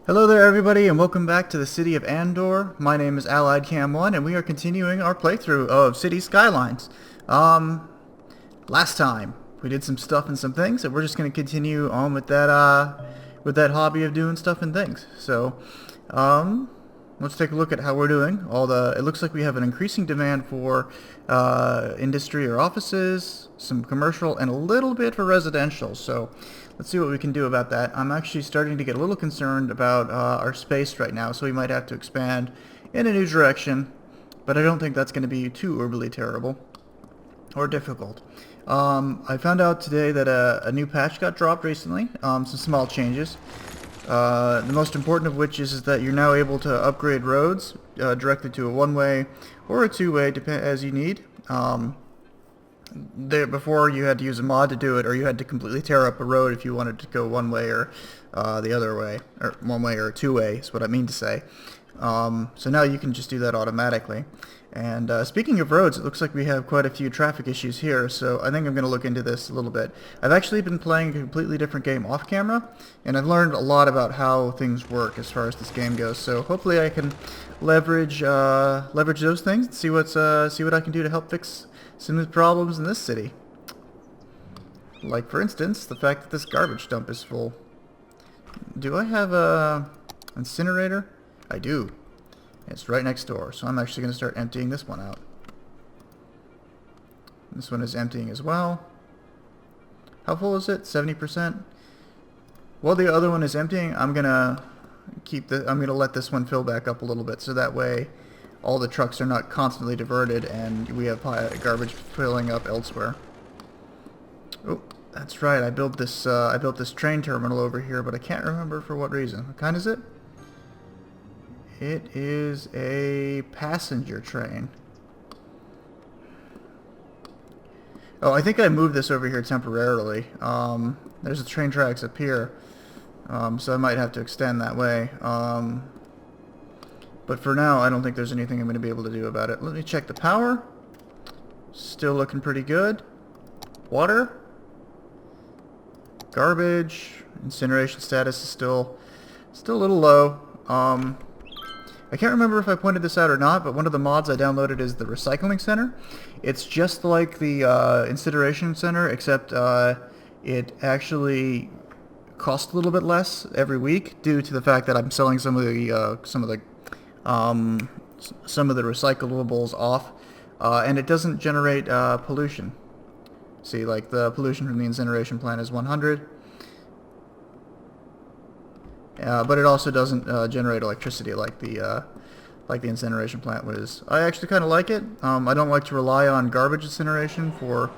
Hello there everybody and welcome back to the city of Andor. My name is Allied Cam 1 and we are continuing our playthrough of City Skylines. Last time we did some stuff and some things and we're just going to continue on with that hobby of doing stuff and things. So, let's take a look at how we're doing. It looks like we have an increasing demand for industry or offices, some commercial, and a little bit for residential. So let's see what we can do about that. I'm actually starting to get a little concerned about our space right now, so we might have to expand in a new direction, but I don't think that's going to be too overly terrible or difficult. I found out today that a new patch got dropped recently, some small changes. The most important of which is that you're now able to upgrade roads directly to a one-way or a two-way, as you need. Before you had to use a mod to do it, or you had to completely tear up a road if you wanted to go one way or the other way, or one way or two way is what I mean to say. So now you can just do that automatically. And speaking of roads, it looks like we have quite a few traffic issues here, so I think I'm going to look into this a little bit. I've actually been playing a completely different game off camera, and I've learned a lot about how things work as far as this game goes. So hopefully I can leverage those things and see what I can do to help fix some of the problems in this city. Like, for instance, the fact that this garbage dump is full. Do I have a incinerator? I do. It's right next door, so I'm actually going to start emptying this one out. This one is emptying as well. How full is it? 70%? While the other one is emptying, I'm going to let this one fill back up a little bit, so that way all the trucks are not constantly diverted and we have garbage filling up elsewhere. Oh, that's right. I built this train terminal over here, but I can't remember for what reason. What kind is it? It is a passenger train. Oh, I think I moved this over here temporarily. There's the train tracks up here, so I might have to extend that way. But for now, I don't think there's anything I'm going to be able to do about it. Let me check the power. Still looking pretty good. Water. Garbage. Incineration status is still a little low. I can't remember if I pointed this out or not, but one of the mods I downloaded is the Recycling Center. It's just like the Incineration Center, except it actually costs a little bit less every week due to the fact that I'm selling some of the recyclables off, and it doesn't generate pollution. See, like the pollution from the incineration plant is 100. But it also doesn't generate electricity like the incineration plant was. I actually kind of like it. I don't like to rely on garbage incineration for...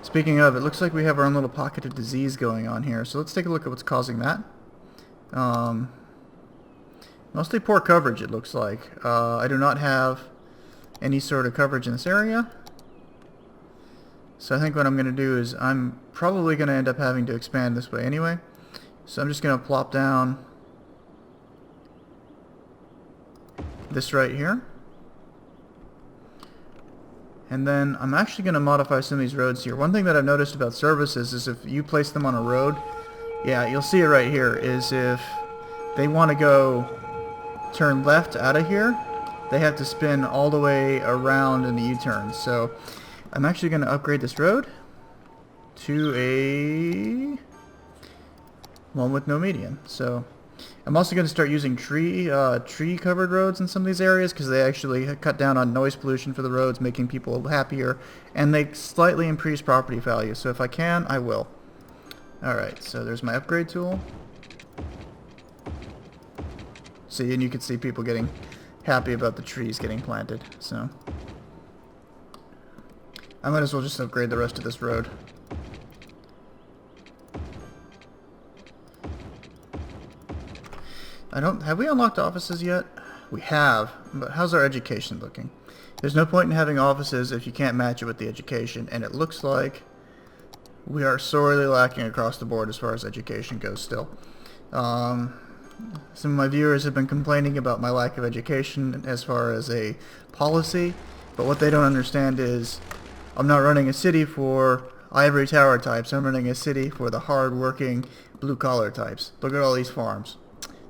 Speaking of, it looks like we have our own little pocket of disease going on here. So let's take a look at what's causing that. Mostly poor coverage, it looks like. I do not have any sort of coverage in this area. So I think what I'm going to do is I'm probably going to end up having to expand this way anyway. So I'm just going to plop down this right here. And then I'm actually going to modify some of these roads here. One thing that I've noticed about services is if you place them on a road, yeah, you'll see it right here, is if they want to go turn left out of here, they have to spin all the way around in the U-turn. So I'm actually going to upgrade this road to a one with no median. So I'm also going to start using tree-covered roads in some of these areas because they actually cut down on noise pollution for the roads, making people happier, and they slightly increase property value. So if I can, I will. Alright, so there's my upgrade tool. See, and you can see people getting happy about the trees getting planted. So I might as well just upgrade the rest of this road. Have we unlocked offices yet? We have, but how's our education looking? There's no point in having offices if you can't match it with the education, and it looks like we are sorely lacking across the board as far as education goes still. Some of my viewers have been complaining about my lack of education as far as a policy, but what they don't understand is I'm not running a city for ivory tower types. I'm running a city for the hard-working blue-collar types. Look at all these farms.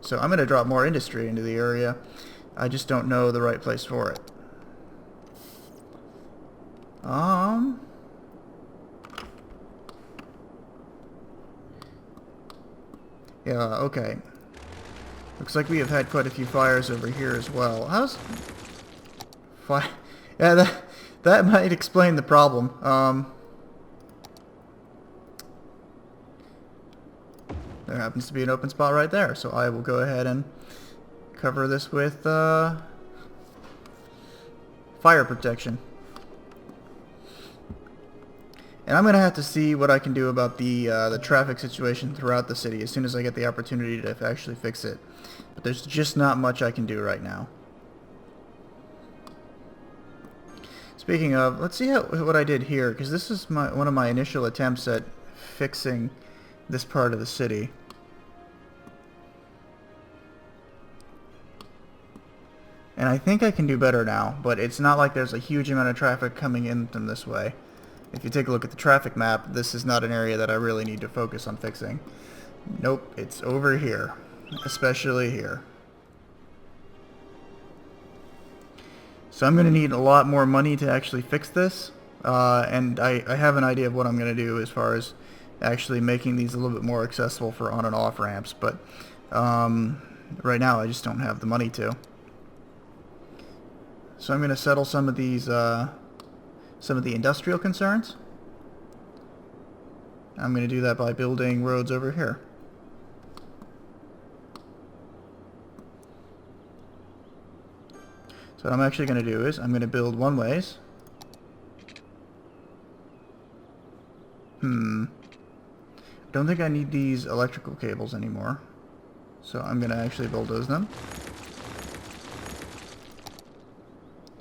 So I'm going to drop more industry into the area. I just don't know the right place for it. Yeah, okay. Looks like we have had quite a few fires over here as well. How's... Yeah, that might explain the problem. There happens to be an open spot right there, so I will go ahead and cover this with fire protection. And I'm going to have to see what I can do about the traffic situation throughout the city as soon as I get the opportunity to actually fix it. But there's just not much I can do right now. Speaking of, let's see what I did here, because this is one of my initial attempts at fixing this part of the city. And I think I can do better now, but it's not like there's a huge amount of traffic coming in from this way. If you take a look at the traffic map, this is not an area that I really need to focus on fixing. Nope, it's over here, especially here. So I'm going to need a lot more money to actually fix this, and I have an idea of what I'm going to do as far as actually making these a little bit more accessible for on and off ramps, but right now I just don't have the money to. So I'm going to settle some of these, some of the industrial concerns. I'm going to do that by building roads over here. So what I'm actually going to do is I'm going to build one-ways. Don't think I need these electrical cables anymore. So I'm going to actually bulldoze them.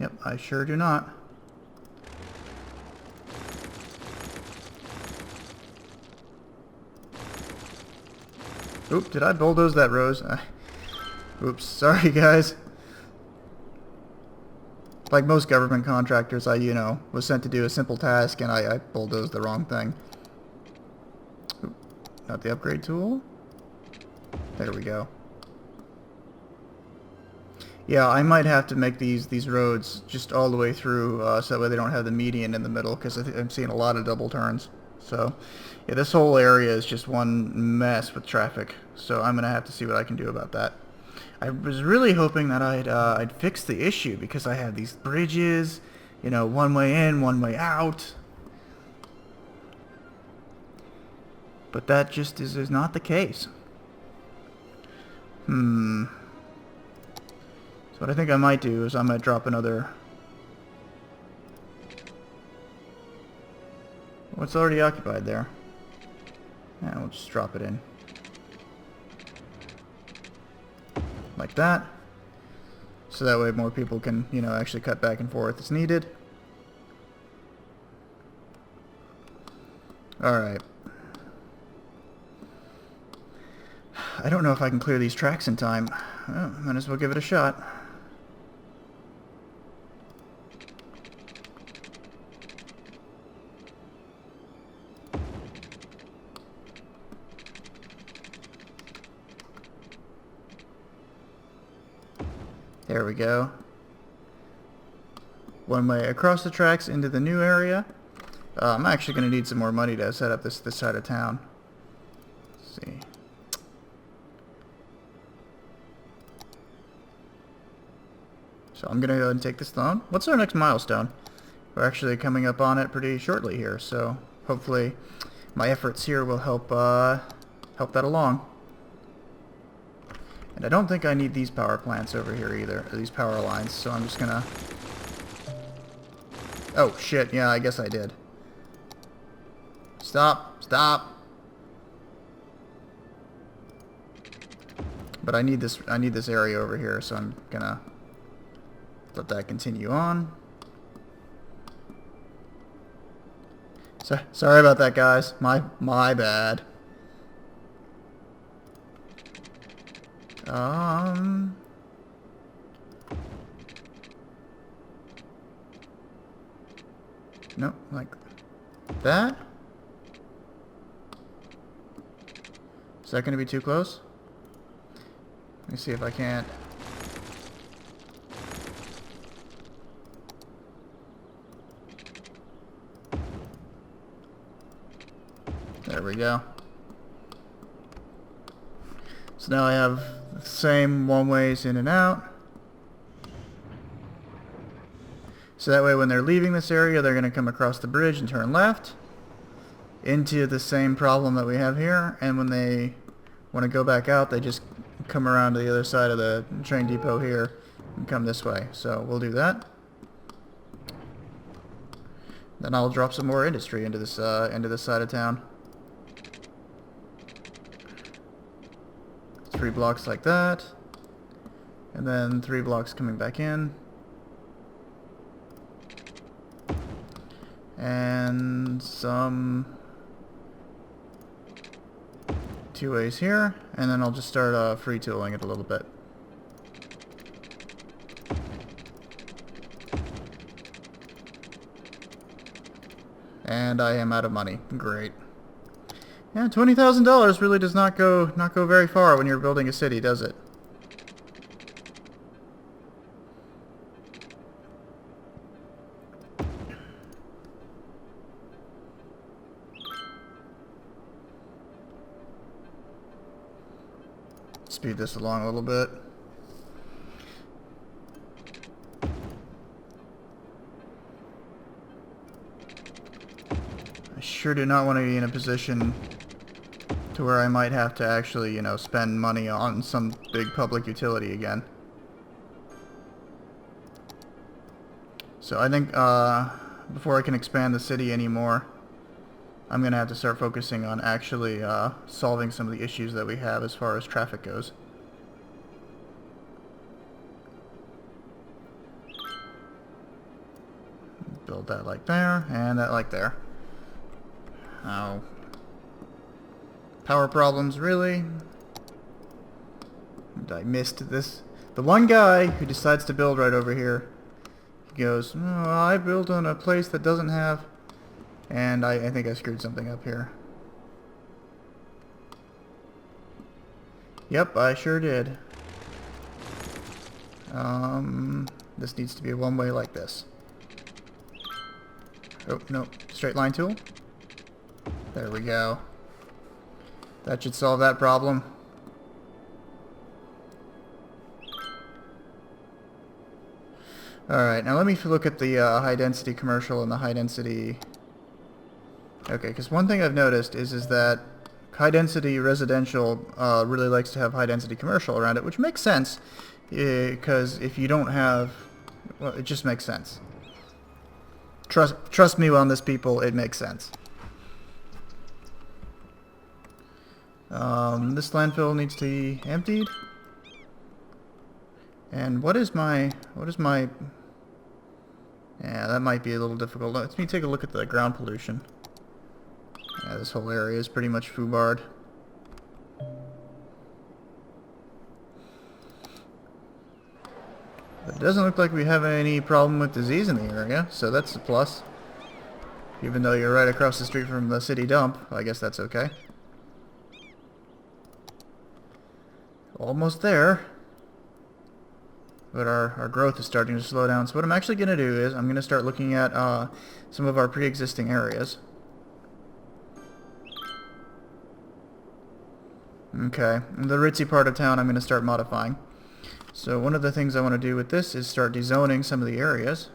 Yep, I sure do not. Oop, did I bulldoze that rose? Oops, sorry guys. Like most government contractors, I, was sent to do a simple task and I bulldozed the wrong thing. Oop, not the upgrade tool. There we go. Yeah, I might have to make these roads just all the way through, so that way they don't have the median in the middle, because I'm seeing a lot of double turns. So, yeah, this whole area is just one mess with traffic. So I'm gonna have to see what I can do about that. I was really hoping that I'd fix the issue, because I have these bridges, one way in, one way out. But that just is not the case. So what I think I might do is I might drop another... What's already occupied there? Yeah, we'll just drop it in. Like that. So that way more people can, actually cut back and forth as needed. Alright. I don't know if I can clear these tracks in time. Well, might as well give it a shot. There we go. One way across the tracks into the new area. I'm actually going to need some more money to set up this side of town. Let's see. So I'm going to go ahead and take this loan. What's our next milestone? We're actually coming up on it pretty shortly here, so hopefully my efforts here will help help that along. And I don't think I need these power plants over here either, or these power lines, so I'm just gonna... Oh, shit, yeah, I guess I did. Stop, stop! But I need this area over here, so I'm gonna let that continue on. So, sorry about that, guys. My bad. Nope, like that. Is that going to be too close? Let me see if I can't. There we go. So now I have the same one-ways in and out. So that way when they're leaving this area, they're going to come across the bridge and turn left into the same problem that we have here. And when they want to go back out, they just come around to the other side of the train depot here and come this way. So we'll do that. Then I'll drop some more industry into this side of town. 3 blocks like that, and then 3 blocks coming back in, and some 2 ways here, and then I'll just start free tooling it a little bit. And I am out of money. Great. Yeah, $20,000 really does not go very far when you're building a city, does it? Speed this along a little bit. I sure do not want to be in a position to where I might have to actually, you know, spend money on some big public utility again. So I think before I can expand the city anymore, I'm going to have to start focusing on actually solving some of the issues that we have as far as traffic goes. Build that like there, and that like there. Oh. Power problems, really? I missed this. The one guy who decides to build right over here, he goes, oh, I built on a place that doesn't have... And I think I screwed something up here. Yep, I sure did. This needs to be a one-way like this. Oh, no. Straight line tool. There we go. That should solve that problem. Alright, now let me look at the high-density commercial and the high-density... Okay, because one thing I've noticed is that high-density residential really likes to have high-density commercial around it, which makes sense, because if you don't have... Well, it just makes sense. Trust me on this, people, it makes sense. This landfill needs to be emptied. And what is my... Yeah, that might be a little difficult. Let me take a look at the ground pollution. Yeah, this whole area is pretty much foobarred. But it doesn't look like we have any problem with disease in the area, so that's a plus. Even though you're right across the street from the city dump, I guess that's okay. Almost there. But our growth is starting to slow down. So what I'm actually going to do is I'm going to start looking at some of our pre-existing areas. Okay, the ritzy part of town I'm going to start modifying. So one of the things I want to do with this is start dezoning some of the areas.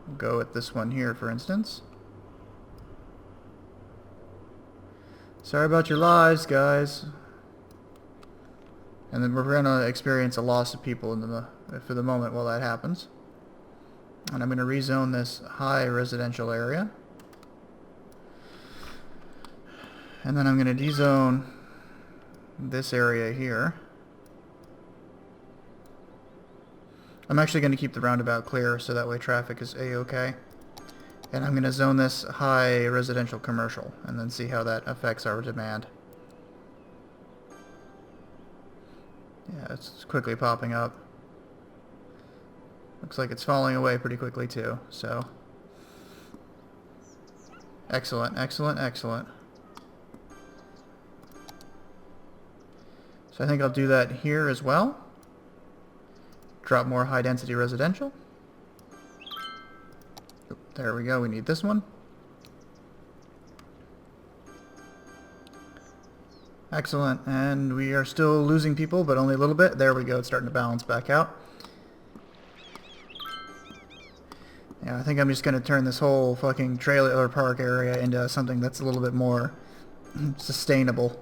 We'll go with this one here, for instance. Sorry about your lives, guys. And then we're going to experience a loss of people for the moment while that happens. And I'm going to rezone this high residential area. And then I'm going to dezone this area here. I'm actually going to keep the roundabout clear so that way traffic is a-okay. And I'm going to zone this high residential commercial and then see how that affects our demand. Yeah, it's quickly popping up. Looks like it's falling away pretty quickly too, so... Excellent, excellent, excellent. So I think I'll do that here as well. Drop more high density residential. There we go, we need this one. Excellent, and we are still losing people, but only a little bit. There we go, it's starting to balance back out. Yeah, I think I'm just going to turn this whole fucking trailer park area into something that's a little bit more sustainable.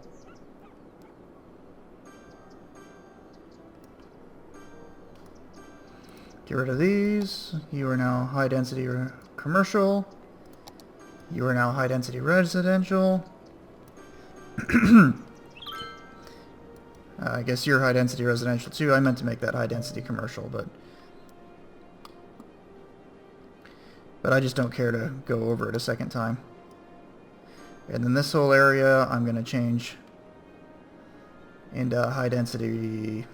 Get rid of these. You are now high density commercial. You are now high density residential. I guess you're high density residential too. I meant to make that high density commercial, but I just don't care to go over it a second time. And then this whole area I'm going to change into high density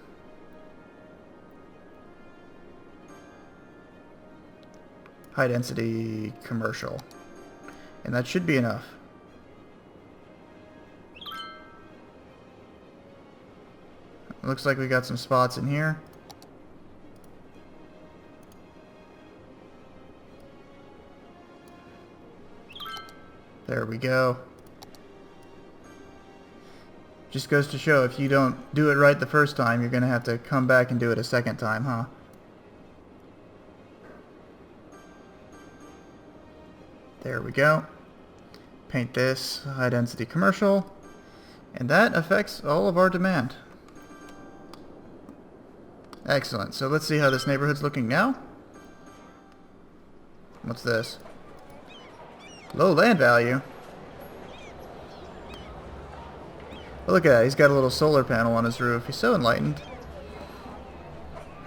commercial. And that should be enough. Looks like we got some spots in here. There we go. Just goes to show, if you don't do it right the first time, you're going to have to come back and do it a second time, huh? There we go. Paint this high density commercial. And that affects all of our demand. Excellent. So let's see how this neighborhood's looking now. What's this? Low land value. Oh, look at that. He's got a little solar panel on his roof. He's so enlightened.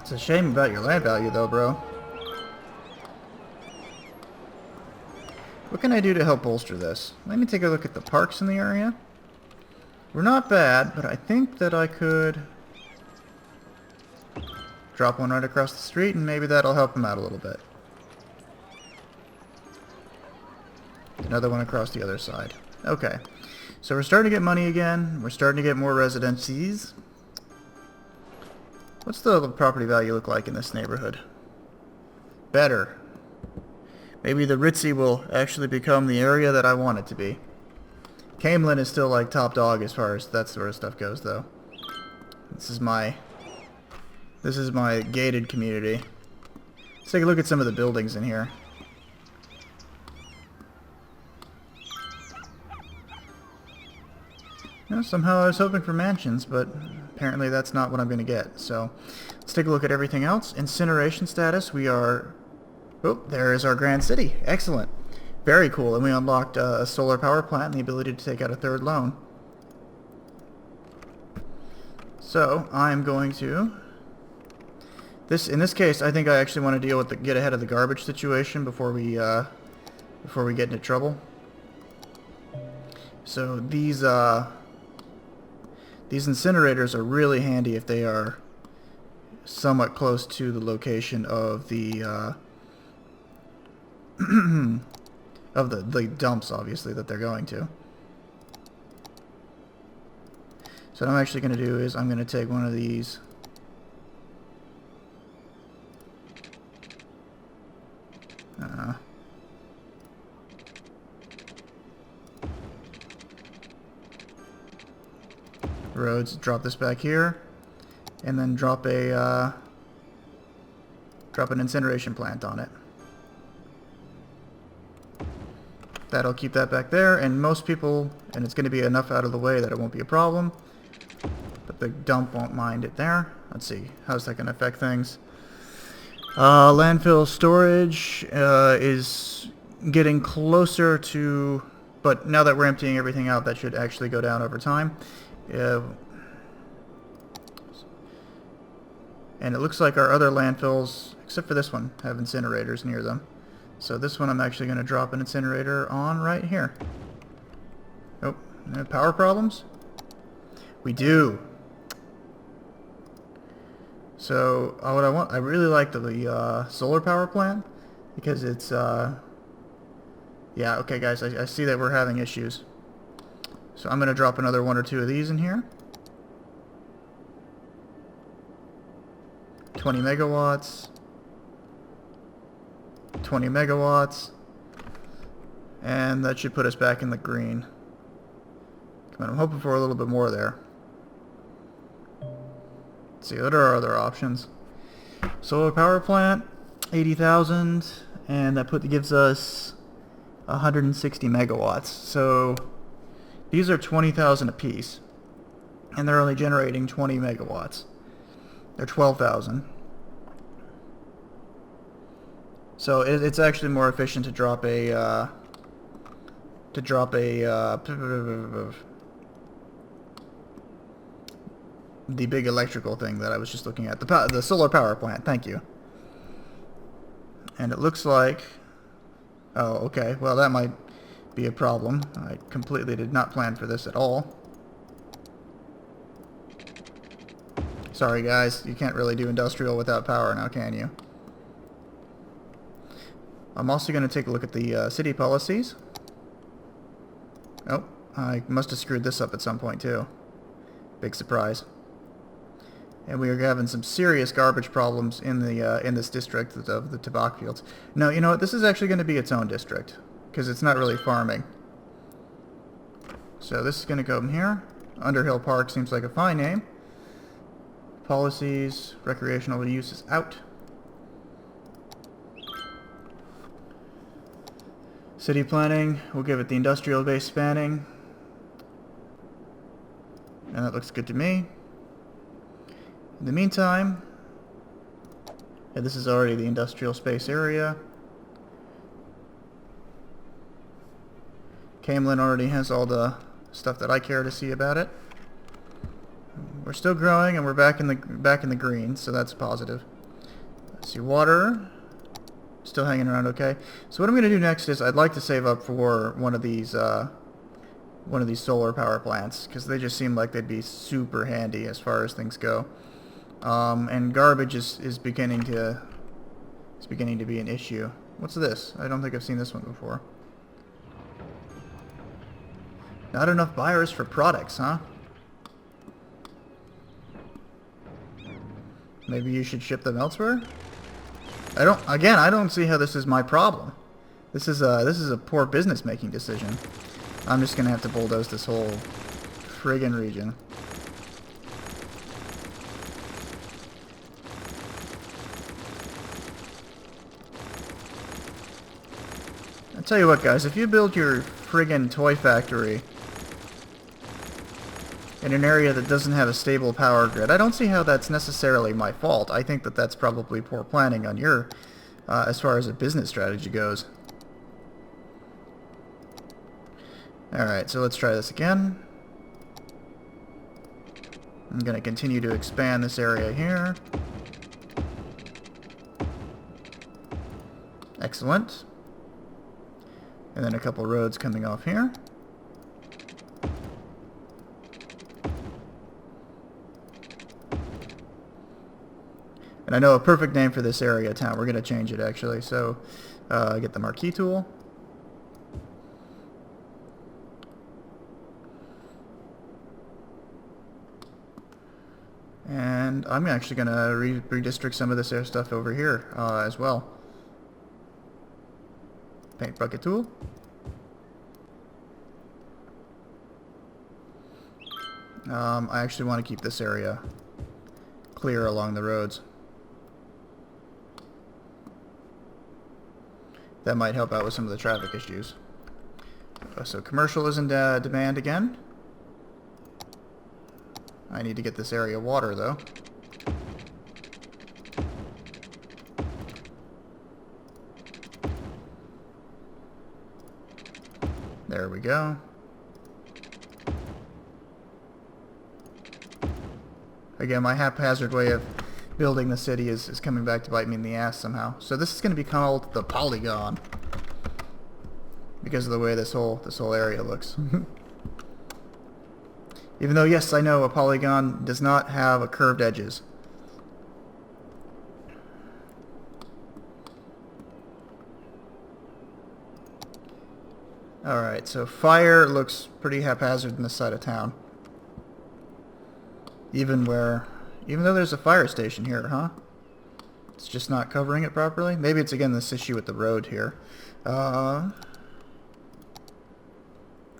It's a shame about your land value, though, bro. What can I do to help bolster this? Let me take a look at the parks in the area. We're not bad, but I think that I could drop one right across the street, and maybe that'll help him out a little bit. Another one across the other side. Okay. So we're starting to get money again. We're starting to get more residencies. What's the property value look like in this neighborhood? Better. Maybe the Ritzy will actually become the area that I want it to be. Camelin is still like top dog as far as that sort of stuff goes, though. This is my gated community. Let's take a look at some of the buildings in here. You know, somehow I was hoping for mansions, but apparently that's not what I'm going to get. So let's take a look at everything else. Incineration status, we are... Oh, there is our Grand City. Excellent. Very cool. And we unlocked a solar power plant and the ability to take out a third loan. So I'm going to... In this case, I think I actually want to deal with get ahead of the garbage situation before we get into trouble. So these incinerators are really handy if they are somewhat close to the location of the of the dumps, obviously, that they're going to. So what I'm actually going to do is I'm going to take one of these. Roads, drop this back here, and then drop an incineration plant on it. That'll keep that back there, and most people, and it's going to be enough out of the way that it won't be a problem, but the dump won't mind it there. Let's see, how's that going to affect things? Landfill storage is getting closer to, but now that we're emptying everything out, that should actually go down over time. And it looks like our other landfills, except for this one, have incinerators near them. So this one I'm actually going to drop an incinerator on right here. Oh, no power problems? We do. So what I really like the solar power plant because it's Yeah, okay guys, I see that we're having issues. So I'm going to drop another 1 or 2 of these in here. 20 megawatts. 20 megawatts. And that should put us back in the green. Come on, I'm hoping for a little bit more there. Let's see, what are our other options? Solar power plant, 80,000, and that gives us 160 megawatts. So these are 20,000 apiece, and they're only generating 20 megawatts. They're 12,000. So it's actually more efficient to drop a the big electrical thing that I was just looking at, the solar power plant. Thank you. And it looks like, oh, okay, well that might be a problem. I completely did not plan for this at all. Sorry guys, you can't really do industrial without power now, can you? I'm also going to take a look at the city policies. Oh, I must have screwed this up at some point too. Big surprise. And we are having some serious garbage problems in this district of the tobacco fields. No, you know what? This is actually going to be its own district because it's not really farming. So this is going to go in here. Underhill Park seems like a fine name. Policies, recreational use is out. City planning, we'll give it the industrial-based spanning. And that looks good to me. In the meantime, yeah, this is already the industrial space area. Camelin already has all the stuff that I care to see about it. We're still growing, and we're back in the green, so that's positive. Let's see, water, still hanging around okay. So what I'm going to do next is I'd like to save up for one of these solar power plants because they just seem like they'd be super handy as far as things go. And garbage is beginning to be an issue. What's this? I don't think I've seen this one before. Not enough buyers for products, huh? Maybe you should ship them elsewhere? I don't see how this is my problem. This is a poor business making decision. I'm just gonna have to bulldoze this whole friggin' region. I'll tell you what guys, if you build your friggin' toy factory in an area that doesn't have a stable power grid, I don't see how that's necessarily my fault. I think that that's probably poor planning on your, as far as a business strategy goes. Alright, so let's try this again. I'm going to continue to expand this area here. Excellent. And then a couple roads coming off here. And I know a perfect name for this area of town. We're going to change it actually. So get the marquee tool. And I'm actually going to redistrict some of this air stuff over here as well. Paint bucket tool. I actually want to keep this area clear along the roads. That might help out with some of the traffic issues. So commercial is in demand again. I need to get this area water though. There we go. Again, my haphazard way of building the city is coming back to bite me in the ass somehow. So this is going to be called the polygon because of the way this whole area looks. Even though, yes, I know a polygon does not have curved edges. Alright, so fire looks pretty haphazard in this side of town. Even though there's a fire station here, huh? It's just not covering it properly? Maybe it's again this issue with the road here.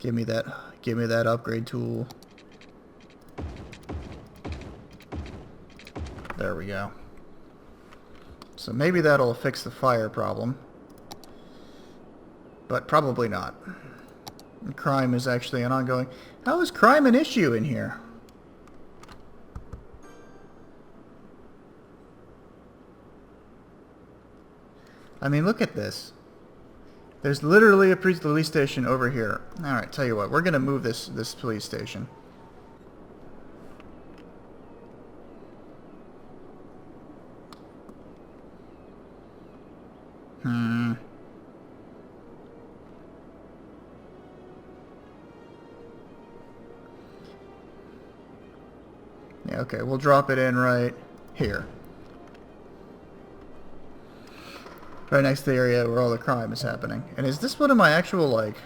Give me that upgrade tool. There we go. So maybe that'll fix the fire problem. But probably not. Crime is actually an ongoing... How is crime an issue in here? I mean, look at this. There's literally a police station over here. Alright, tell you what. We're going to move this police station. Yeah, okay, we'll drop it in right here. Right next to the area where all the crime is happening. And is this one of my actual, like,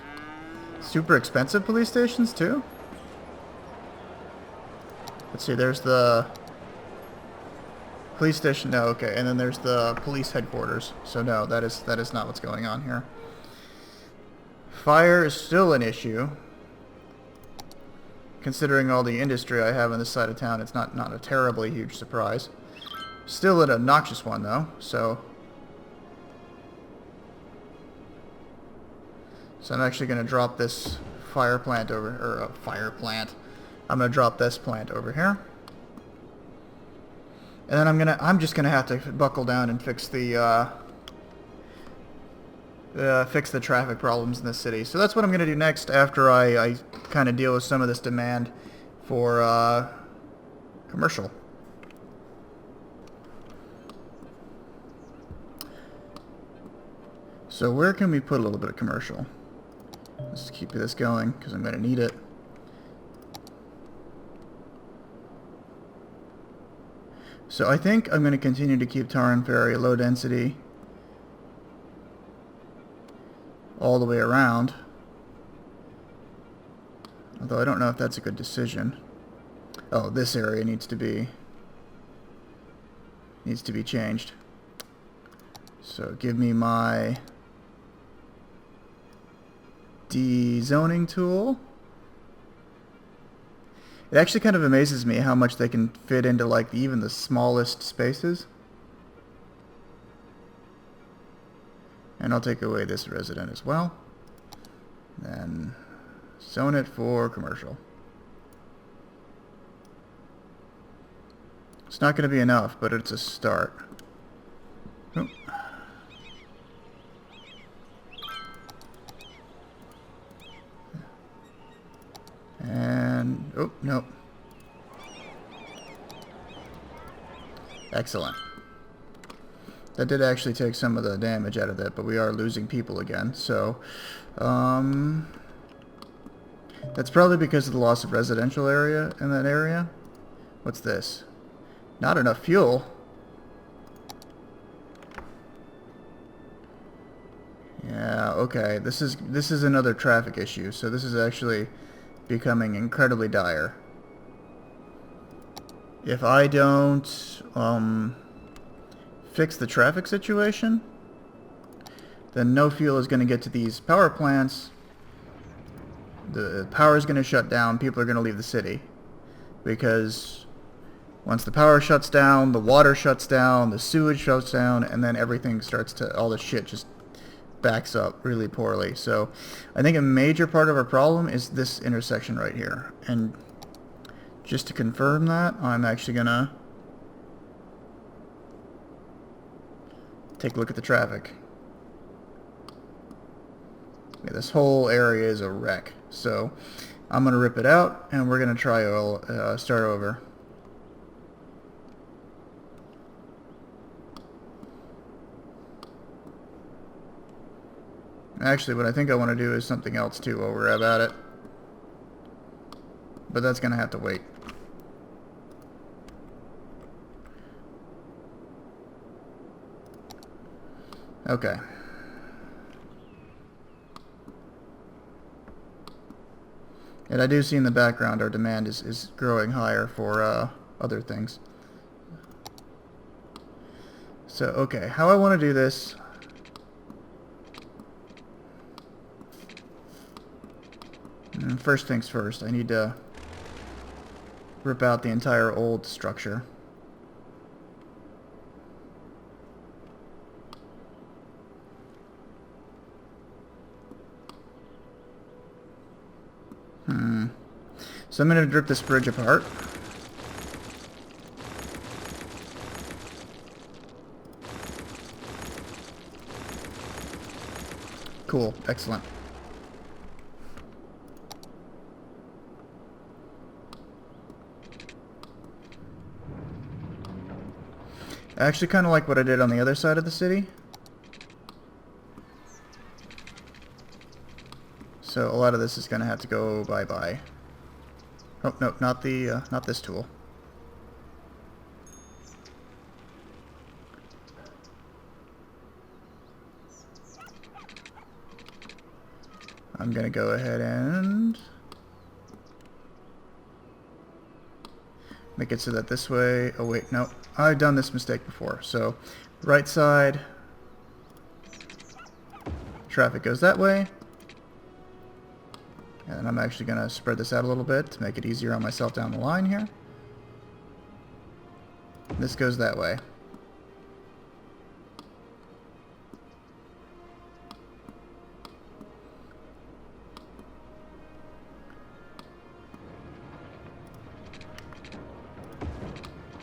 super expensive police stations, too? Let's see, there's the police station. No, okay, and then there's the police headquarters. So no, that is not what's going on here. Fire is still an issue. Considering all the industry I have on this side of town, it's not a terribly huge surprise. Still an obnoxious one, though, so I'm actually going to drop this fire plant over, or fire plant. I'm going to drop this plant over here. And then I'm just going to have to buckle down and fix the traffic problems in the city. So that's what I'm going to do next after I kind of deal with some of this demand for commercial. So where can we put a little bit of commercial? Let's keep this going because I'm going to need it. So I think I'm going to continue to keep Taran Ferry low density all the way around. Although I don't know if that's a good decision. Oh, this area needs to be changed. So give me my dezoning tool. It actually kind of amazes me how much they can fit into like even the smallest spaces. And I'll take away this resident as well. Then zone it for commercial. It's not going to be enough, but it's a start. Oh. And, oh, no. Excellent. That did actually take some of the damage out of that, but we are losing people again, so that's probably because of the loss of residential area in that area. What's this? Not enough fuel. Yeah, okay. This is another traffic issue, so this is actually becoming incredibly dire. If I don't fix the traffic situation, then no fuel is going to get to these power plants. The power is going to shut down. People are going to leave the city. Because once the power shuts down, the water shuts down, the sewage shuts down, and then everything starts to, all the shit just backs up really poorly. So I think a major part of our problem is this intersection right here. And just to confirm that, I'm actually going to take a look at the traffic. Yeah, this whole area is a wreck. So I'm going to rip it out, and we're going to try start over. Actually, what I think I want to do is something else too while we're about it. But that's going to have to wait. Okay. And I do see in the background our demand is growing higher for other things. So, okay, how I want to do this... First things first, I need to rip out the entire old structure. So I'm going to rip this bridge apart. Cool, excellent. I actually kind of like what I did on the other side of the city. So a lot of this is going to have to go bye-bye. Oh, no, not this tool. I'm going to go ahead and make it so that this way... Oh, wait, no. I've done this mistake before. So, right side, traffic goes that way. And I'm actually going to spread this out a little bit to make it easier on myself down the line here. This goes that way.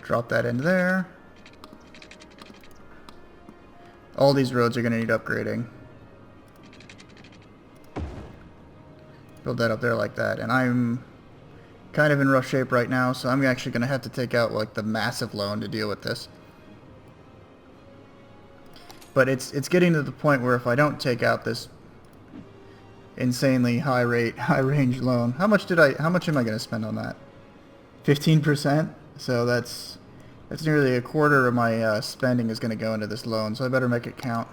Drop that into there. All these roads are going to need upgrading. Build that up there like that. And I'm kind of in rough shape right now, so I'm actually going to have to take out like the massive loan to deal with this. But it's getting to the point where if I don't take out this insanely high range loan, how much am I going to spend on that? 15%? So that's nearly a quarter of my spending is going to go into this loan, so I better make it count.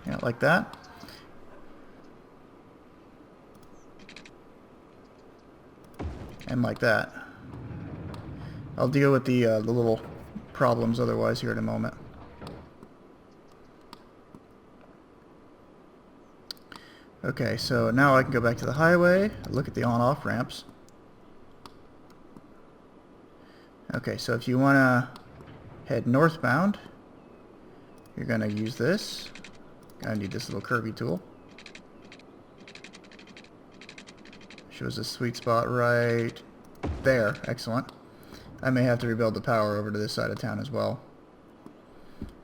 Yeah, like that. And like that. I'll deal with the little problems otherwise here in a moment. Okay, so now I can go back to the highway, look at the on-off ramps. Okay, so if you want to head northbound, you're going to use this. I need this little curvy tool. Shows a sweet spot right there. Excellent. I may have to rebuild the power over to this side of town as well.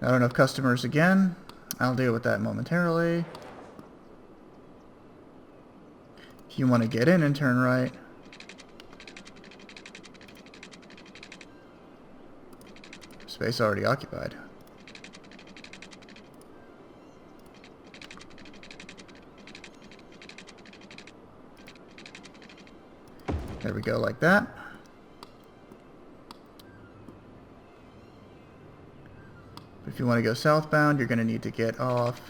I don't have customers again. I'll deal with that momentarily. If you want to get in and turn right, space already occupied. There we go, like that. If you want to go southbound, you're going to need to get off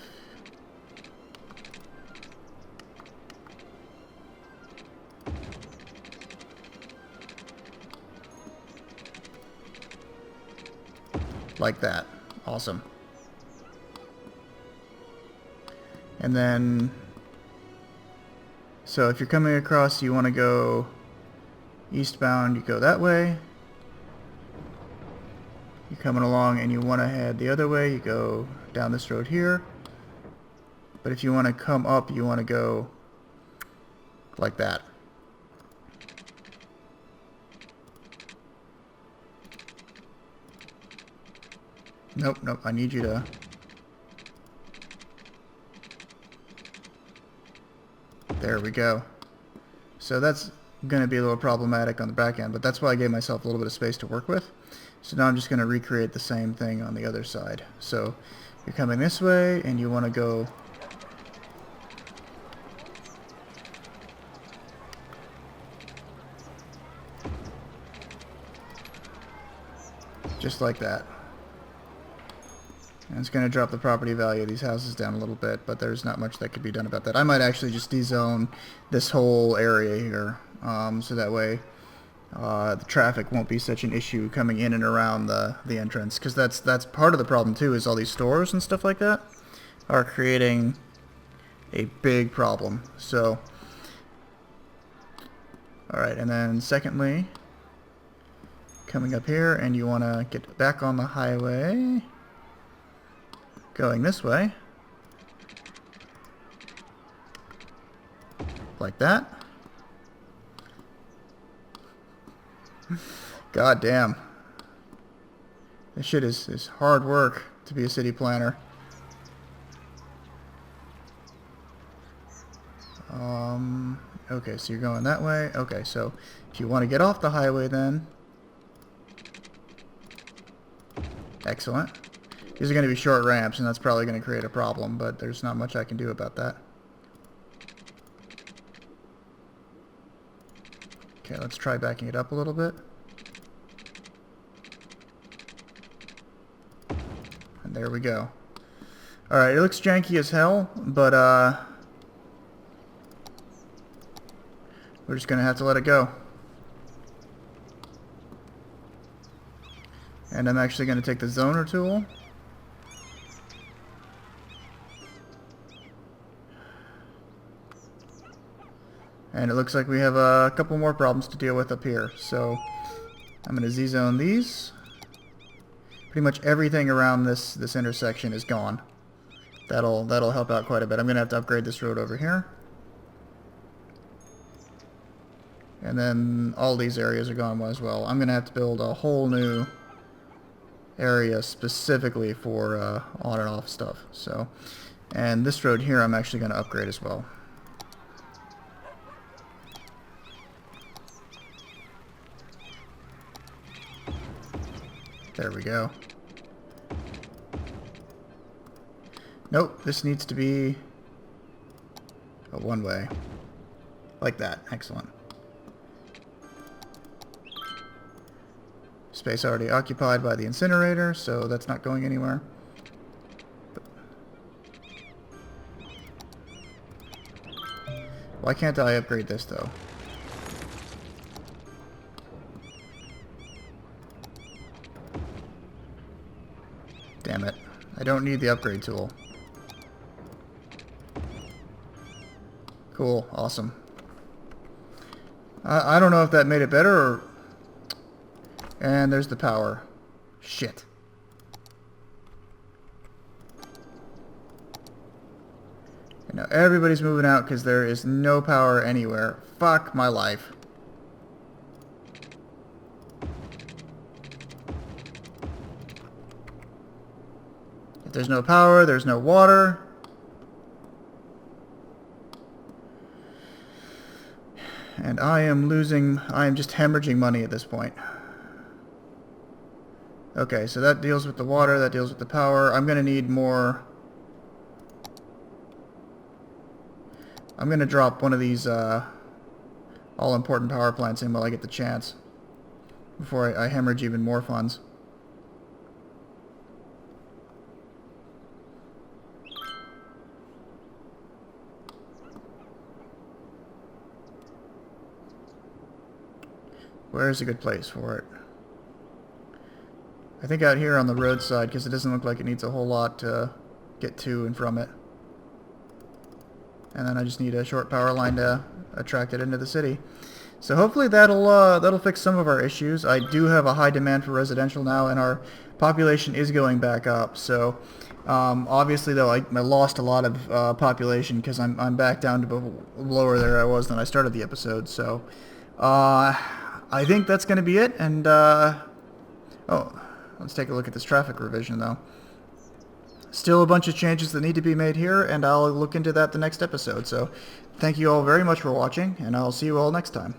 like that. Awesome. And then, so if you're coming across, you want to go eastbound, you go that way. You're coming along and you want to head the other way, you go down this road here. But if you want to come up, you want to go like that. Nope, nope, I need you to... There we go. So that's going to be a little problematic on the back end, but that's why I gave myself a little bit of space to work with. So now I'm just going to recreate the same thing on the other side. So you're coming this way and you want to go just like that. And it's going to drop the property value of these houses down a little bit, but there's not much that could be done about that. I might actually just dezone this whole area here, so that way the traffic won't be such an issue coming in and around the entrance, because that's part of the problem too, is all these stores and stuff like that are creating a big problem. So, alright, and then secondly, coming up here, and you want to get back on the highway, going this way, like that. God damn. This shit is hard work to be a city planner. Okay, so you're going that way. Okay, so if you want to get off the highway then. Excellent. These are going to be short ramps, and that's probably going to create a problem, but there's not much I can do about that. Okay, let's try backing it up a little bit. And there we go. Alright, it looks janky as hell, but we're just going to have to let it go. And I'm actually going to take the zoner tool. And it looks like we have a couple more problems to deal with up here. So I'm going to Z-zone these. Pretty much everything around this intersection is gone. That'll help out quite a bit. I'm going to have to upgrade this road over here. And then all these areas are gone as well. I'm going to have to build a whole new area specifically for on and off stuff. So, and this road here I'm actually going to upgrade as well. There we go. Nope, this needs to be a one-way. Like that. Excellent. Space already occupied by the incinerator, so that's not going anywhere. Why can't I upgrade this, though? Damn it. I don't need the upgrade tool. Cool. Awesome. I don't know if that made it better or... And there's the power. Shit. And now everybody's moving out because there is no power anywhere. Fuck my life. If there's no power, there's no water. And I am just hemorrhaging money at this point. Okay, so that deals with the water, that deals with the power. I'm going to need more... I'm going to drop one of these all-important power plants in while I get the chance. Before I hemorrhage even more funds. Where's a good place for it? I think out here on the roadside, because it doesn't look like it needs a whole lot to get to and from it. And then I just need a short power line to attract it into the city. So hopefully that'll fix some of our issues. I do have a high demand for residential now, and our population is going back up. So obviously, though, I lost a lot of population because I'm back down to lower there I was than I started the episode. So I think that's going to be it. And oh. Let's take a look at this traffic revision, though. Still a bunch of changes that need to be made here, and I'll look into that the next episode. So, thank you all very much for watching, and I'll see you all next time.